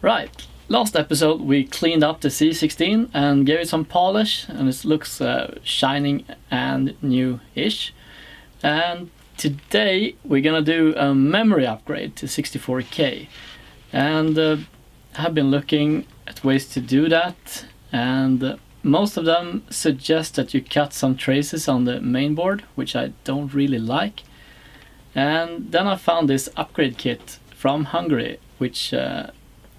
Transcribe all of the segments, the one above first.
Right, last episode we cleaned up the C16 and gave it some polish, and it looks shining and new-ish. And today we're gonna do a memory upgrade to 64K, and have been looking at ways to do that, and most of them suggest that you cut some traces on the main board, which I don't really like. And then I found this upgrade kit from Hungary, which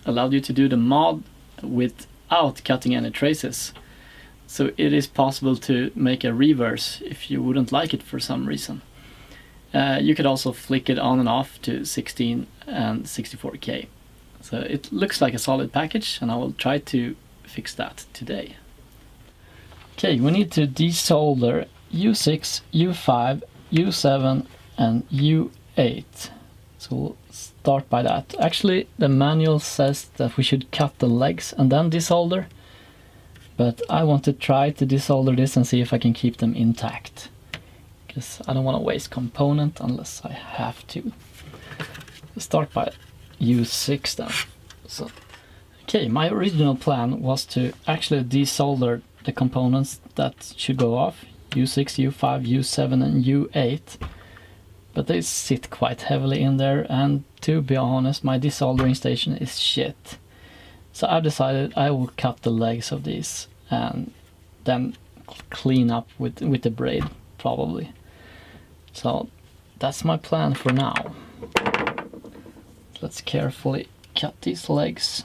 allowed you to do the mod without cutting any traces. So it is possible to make a reverse if you wouldn't like it for some reason. You could also flick it on and off to 16 and 64K. So it looks like a solid package, and I will try to fix that today. Okay, we need to desolder U6, U5, U7 and U8. So we'll start by that. Actually, the manual says that we should cut the legs and then desolder, but I want to try to desolder this and see if I can keep them intact, because I don't want to waste component unless I have to. Let's start by U6 then. So, okay, my original plan was to actually desolder the components that should go off, U6, U5, U7 and U8. But they sit quite heavily in there, and to be honest, my desoldering station is shit. So I've decided I will cut the legs of these and then clean up with the braid, probably. So that's my plan for now. Let's carefully cut these legs.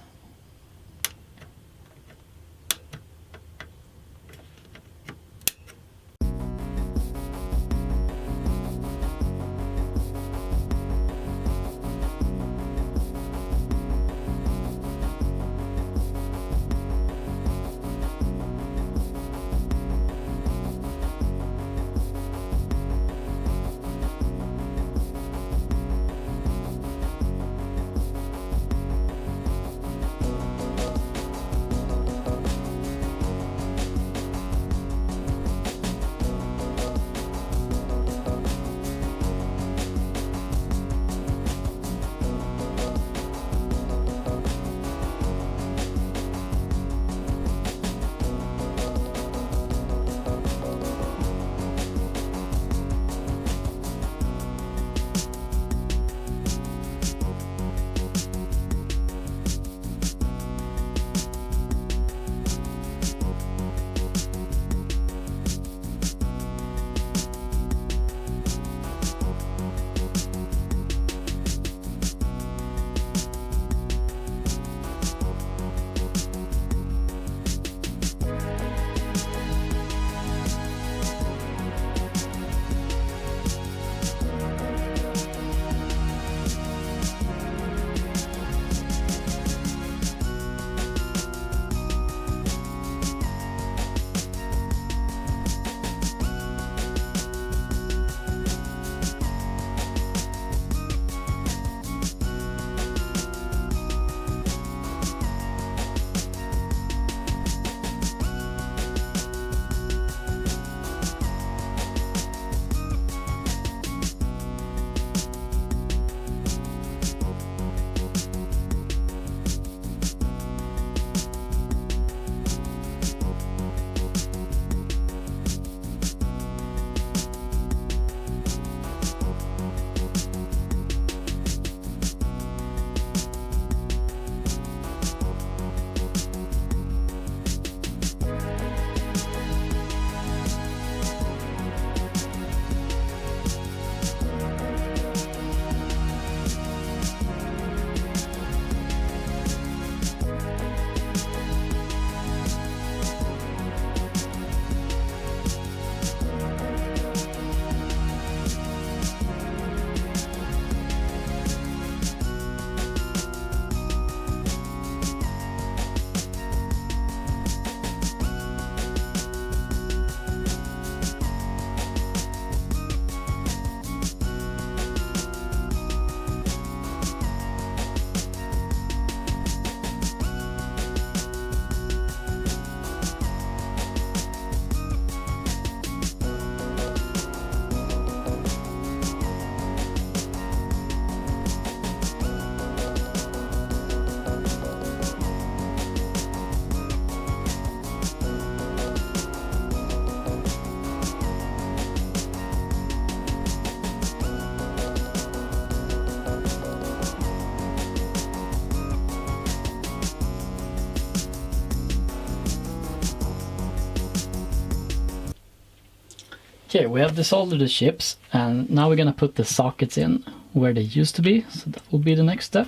Okay, we have desoldered the chips, and now we're gonna put the sockets in where they used to be, so that will be the next step.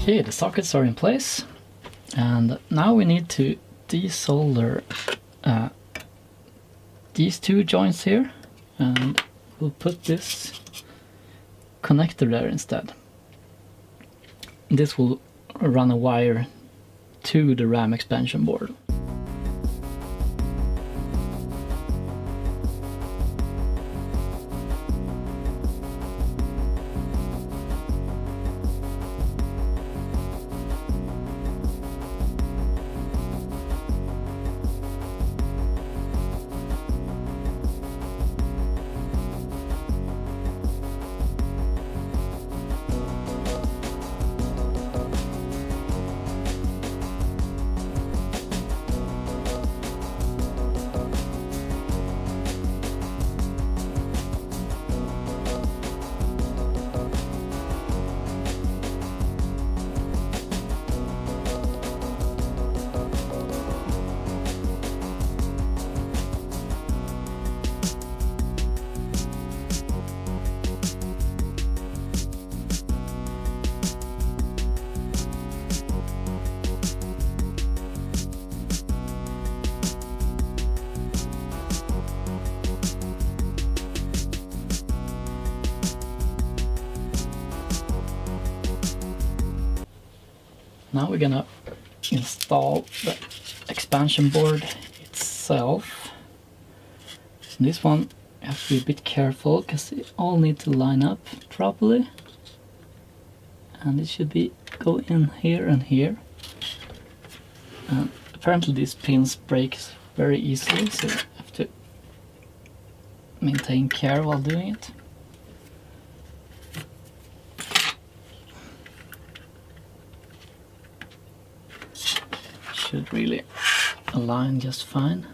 Okay, the sockets are in place, and now we need to desolder these two joints here, and we'll put this connector there instead. This will run a wire to the RAM expansion board. Now we're gonna install the expansion board itself. This one you have to be a bit careful because they all need to line up properly, and it should be go in here and here. And apparently these pins break very easily, so you have to maintain care while doing it. Should really align just fine.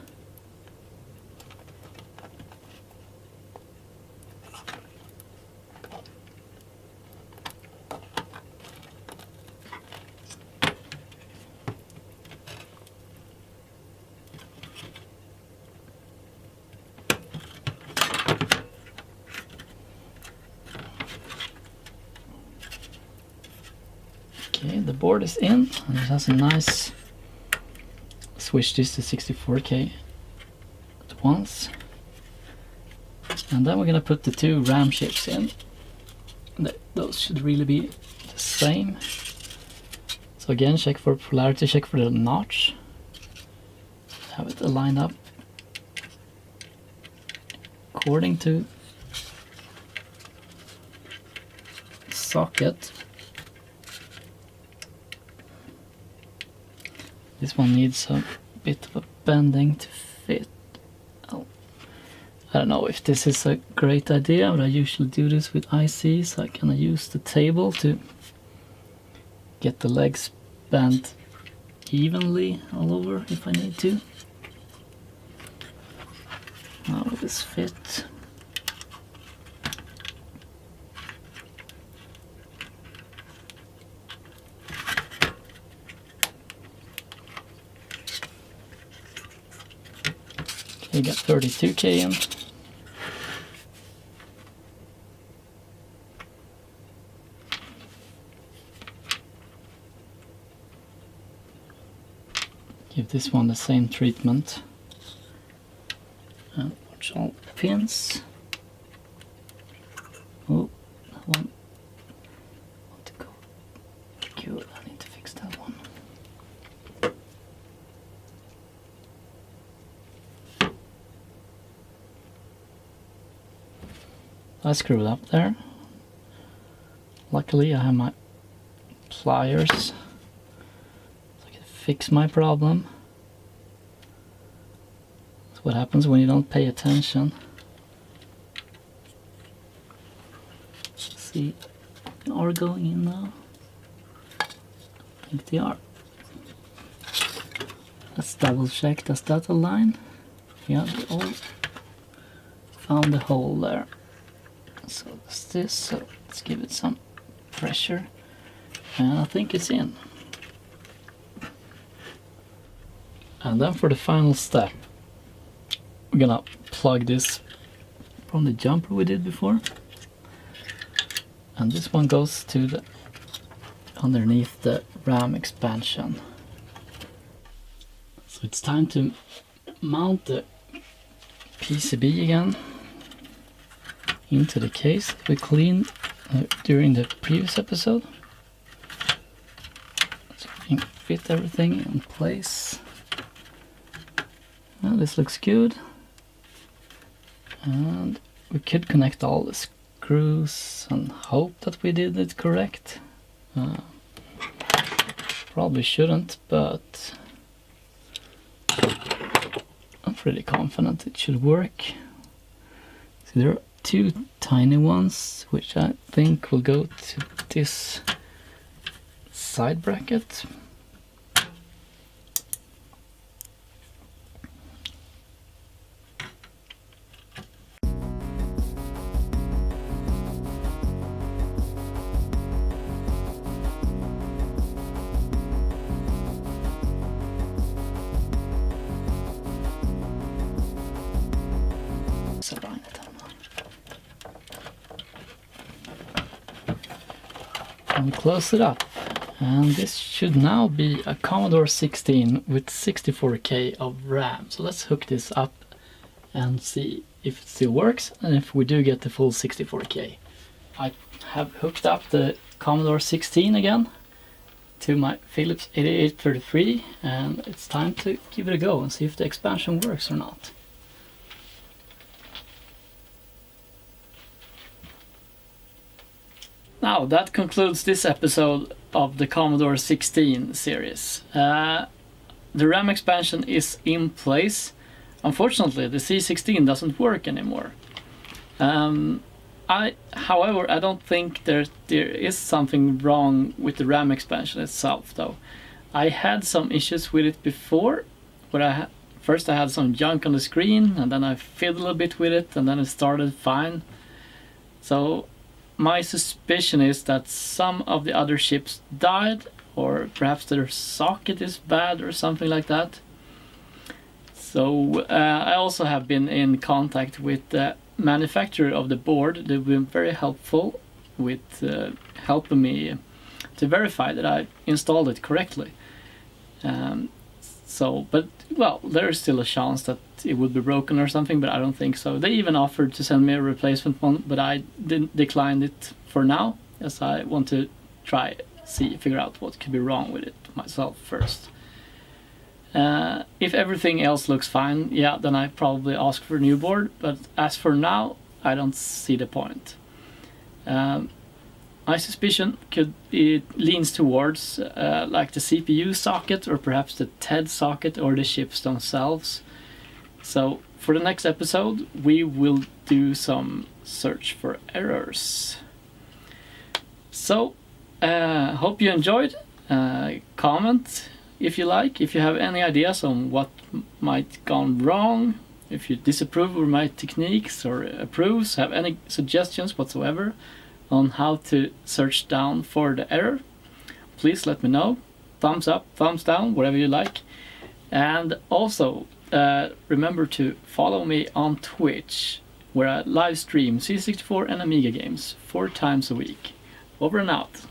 Okay, the board is in, and it has a nice switch this to 64K at once, and then we're gonna put the two RAM chips in. Those should really be the same. So again, check for polarity, check for the notch, have it aligned up according to socket. This one needs a bit of a bending to fit. Oh, I don't know if this is a great idea, but I usually do this with ICs. I can use the table to get the legs bent evenly all over if I need to. Now will this fit? We got 32K in. Give this one the same treatment. And watch all pins. Oh, that one. Want to go good. I need to fix that one. I screwed up there. Luckily, I have my pliers, so I can fix my problem. That's what happens when you don't pay attention. Let's see, are going in now? I think they are. Let's double check. Does that align? Yeah, they all found the hole there. So that's this, so let's give it some pressure, and I think it's in. And then for the final step, we're gonna plug this from the jumper we did before, and this one goes to the underneath the RAM expansion. So it's time to mount the PCB again into the case that we cleaned during the previous episode. So we can fit everything in place. Well, this looks good. And we could connect all the screws and hope that we did it correct. Probably shouldn't, but I'm pretty confident it should work. So there are two tiny ones, which I think will go to this side bracket. And close it up, and this should now be a Commodore 16 with 64K of RAM. So let's hook this up and see if it still works and if we do get the full 64K. I have hooked up the Commodore 16 again to my Philips 8833, and it's time to give it a go and see if the expansion works or not. Now that concludes this episode of the Commodore 16 series. The RAM expansion is in place. Unfortunately, the C16 doesn't work anymore. However, I don't think there is something wrong with the RAM expansion itself, though. I had some issues with it before, where first I had some junk on the screen, and then I fiddled a bit with it, and then it started fine. So my suspicion is that some of the other chips died, or perhaps their socket is bad or something like that. So I also have been in contact with the manufacturer of the board. They've been very helpful with helping me to verify that I installed it correctly. But there's still a chance that it would be broken or something, but I don't think so. They even offered to send me a replacement one, but I declined it for now, as I want to figure out what could be wrong with it myself first. If everything else looks fine, yeah, then I probably ask for a new board, but as for now, I don't see the point. My suspicion leans towards like the CPU socket, or perhaps the TED socket, or the chips themselves. So for the next episode, we will do some search for errors. So hope you enjoyed. Comment if you like, if you have any ideas on what might gone wrong, if you disapprove of my techniques or approves, have any suggestions whatsoever on how to search down for the error, please let me know. Thumbs up, thumbs down, whatever you like. And also, remember to follow me on Twitch, where I live stream C64 and Amiga games 4 times a week. Over and out.